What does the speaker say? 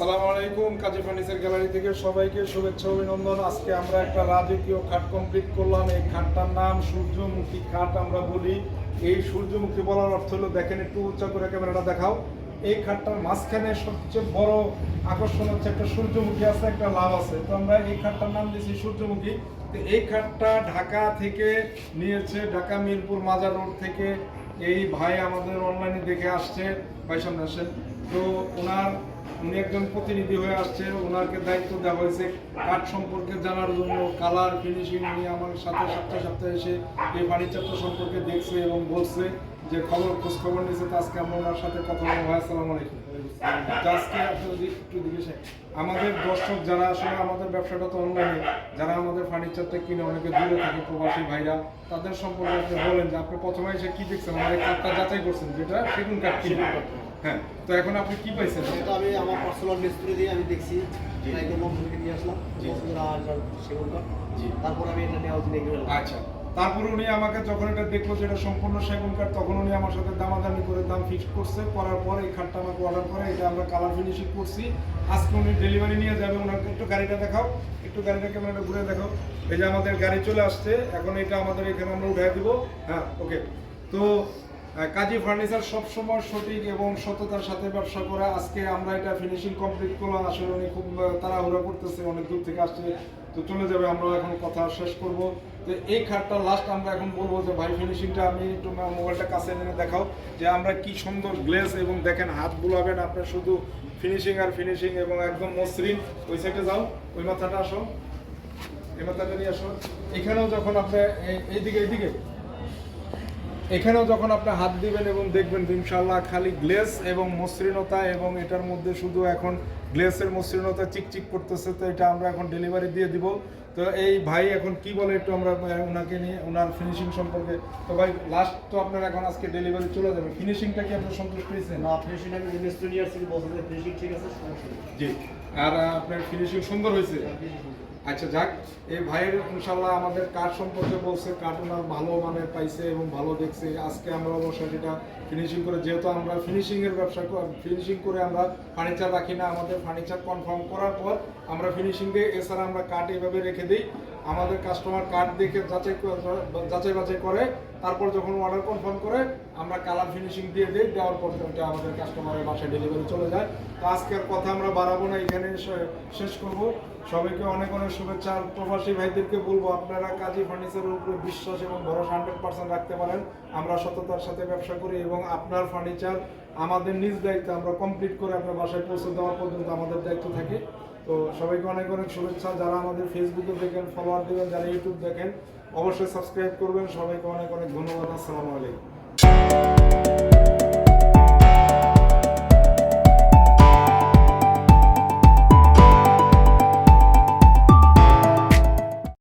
আসসালামু আলাইকুম। কাজী furniture gallery থেকে সবাইকে শুভেচ্ছা অভিনন্দন। আজকে আমরা একটা রাজকীয় খাট কমপ্লিট করলাম। এই খাটটার নাম সূর্যমুখী খাট আমরা বলি। এই সূর্যমুখী বলার অর্থ হলো, দেখেন একটু উচ্চ করে ক্যামেরাটা দেখাও। এই খাটটার মাঝখানে সবচেয়ে বড় আকর্ষণ হচ্ছে একটা সূর্যমুখী আছে, একটা লাভ আছে। তো আমরা এই খাটটার নাম দিয়েছি সূর্যমুখী। তো এই খাটটা ঢাকা থেকে নিয়েছে, ঢাকা মিরপুর মাজার রোড থেকে এই ভাই আমাদের অনলাইনে দেখে আসছে। ভাই সামনে আসেন। তো উনি একজন প্রতিনিধি হয়ে আসছে, ওনাকে দায়িত্ব দেওয়া হয়েছে কাঠ সম্পর্কে জানার জন্য, কালার ফিনিশিং। উনি আমার সাথে সপ্তাহে সপ্তাহে এসে এই ফার্নিচারটা সম্পর্কে দেখছে এবং বলছে যে খোঁজ খবর নিয়েছে। তো আজকে আমরা ওনার সাথে কথা বলবো। ভাই আসসালামু আলাইকুম। আজকে আপনি একটু দিকে আমাদের দর্শক যারা আসলে আমাদের ব্যবসাটা তো অনলাইনে, যারা আমাদের ফার্নিচারটা কিনে অনেকে দূরে থাকে, প্রবাসী ভাইরা, তাদের সম্পর্কে আপনি বলেন যে আপনি প্রথমে এসে কি দেখছেন, আমার এই কাঠটা যাচাই করছেন যেটা সেগুন কাঠ কিনে। হ্যাঁ, তো এখন আপনি কি পাইছেন? এটা আমি আমার পার্সোনাল ডিসপ্লে দিয়ে আমি দেখছি, একদম নতুন থেকে নিয়ে আসলাম সেগুন কাঠ। তারপর আমি এটা নেওয়া উচিত। আচ্ছা, তারপরে উনি আমাকে যখন এটা দেখলো যে এটা সম্পূর্ণ সেগুন কাঠ, তখন উনি আমার সাথে দামাদামি করে দাম ফিক্স করছে। করার পর এই খাটটা আমাকে অর্ডার করে, এটা আমরা কালার ফিনিশিং করছি। আজকে উনি ডেলিভারি নিয়ে যাবে। ওনাকে একটু গাড়িটা দেখাও, একটু গাড়িটা ক্যামেরাটা ঘুরে দেখাও। এই যে আমাদের গাড়ি চলে আসছে, এখন এটা আমাদের এখানে আমরা উঠাই দিব। হ্যাঁ, ওকে। তো কাজী ফার্নিচার সবসময় সঠিক এবং সততার সাথে ব্যবসা করে। আজকে আমরা এটা ফিনিশিং কমপ্লিট করলাম। আসলে উনি খুব তাড়াহুড়া করতেছে, অনেক দূর থেকে আসছে, তো চলে যাবে। আমরা এখন কথা শেষ করব। তো এই খাটটা লাস্ট আমরা এখন বলবো যে ভাই ফিনিশিংটা আমি একটু মোবাইলটা কাছে এনে দেখাও যে আমরা কি সুন্দর গ্লেজ, এবং দেখেন হাত বুলাবেন আপনার, শুধু ফিনিশিং আর ফিনিশিং এবং একদম মসৃণ। ওই সাইডে যাও, ওই মাথাটা আসো, এই মাথাটা নিয়ে আসো। এখানেও যখন আপনি এইদিকে এখানেও যখন আপনি হাত দিবেন এবং দেখবেন ইনশাআল্লাহ খালি গ্লেজ এবং মসৃণতা, এবং এটার মধ্যে শুধু এখন গ্লেসের মসৃণতা চিকচিক করতেছে। তো এটা আমরা এখন ডেলিভারি দিয়ে দিব। তো এই ভাই এখন কি বলে একটু আমরা ওনাকে নিয়ে ওনার ফিনিশিং সম্পর্কে। তো ভাই লাস্ট তো আপনার এখন আজকে ডেলিভারি চলে যাবে, ফিনিশিংটা কি আপনার সন্তুষ্ট হয়েছে? না, ফিনিশিং আমি ইনভেস্ট নিয়ে আসছি, বলছে যে ফিনিশিং ঠিক আছে, সমস্যা নেই। জি, আর আপনার ফিনিশিং সুন্দর হয়েছে। আচ্ছা, যাক, এই ভাইয়ের ইনশাল্লাহ আমাদের কাঠ সম্পর্কে বলছে, কাঠ ওনার ভালো মানের পাইছে এবং ভালো দেখছে। আজকে আমরা অবশ্যই সেটা ফিনিশিং করে, যেহেতু আমরা ফিনিশিংয়ের ব্যবসা, ফিনিশিং করে আমরা ফার্নিচার রাখি না। আমাদের ফার্নিচার কনফার্ম করার পর আমরা ফিনিশিং দিয়ে, এছাড়া আমরা কাঠ এইভাবে রেখে দিই। আমাদের কাস্টমার কাঠ দেখে যাচাই বাছাই করে, তারপর যখন অর্ডার কনফার্ম করে আমরা কালার ফিনিশিং দিয়ে দিই। দেওয়ার পর এটা আমাদের কাস্টমারের বাসায় ডেলিভারি চলে যায়। তো আজকের কথা আমরা বাড়াবো না, এখানে শেষ করব। সবাইকে অনেক অনেক শুভেচ্ছা। আর প্রবাসী ভাইদেরকে বলবো, আপনারা কাজী ফার্নিচারের উপরে বিশ্বাস এবং ভরসা 100% রাখতে পারেন। আমরা সততার সাথে ব্যবসা করি এবং আপনার ফার্নিচার আমাদের নিজ দায়িত্বে আমরা কমপ্লিট করে আপনার বাসায় পৌঁছে দেওয়া পর্যন্ত আমাদের দায়িত্ব থাকে। তো সবাইকে অনেক অনেক শুভেচ্ছা। যারা আমাদের ফেসবুকে দেখেন ফলোয়ার দেবেন, যারা ইউটিউব দেখেন অবশ্যই সাবস্ক্রাইব করবেন। সবাইকে অনেক অনেক ধন্যবাদ। আসসালামু আলাইকুম।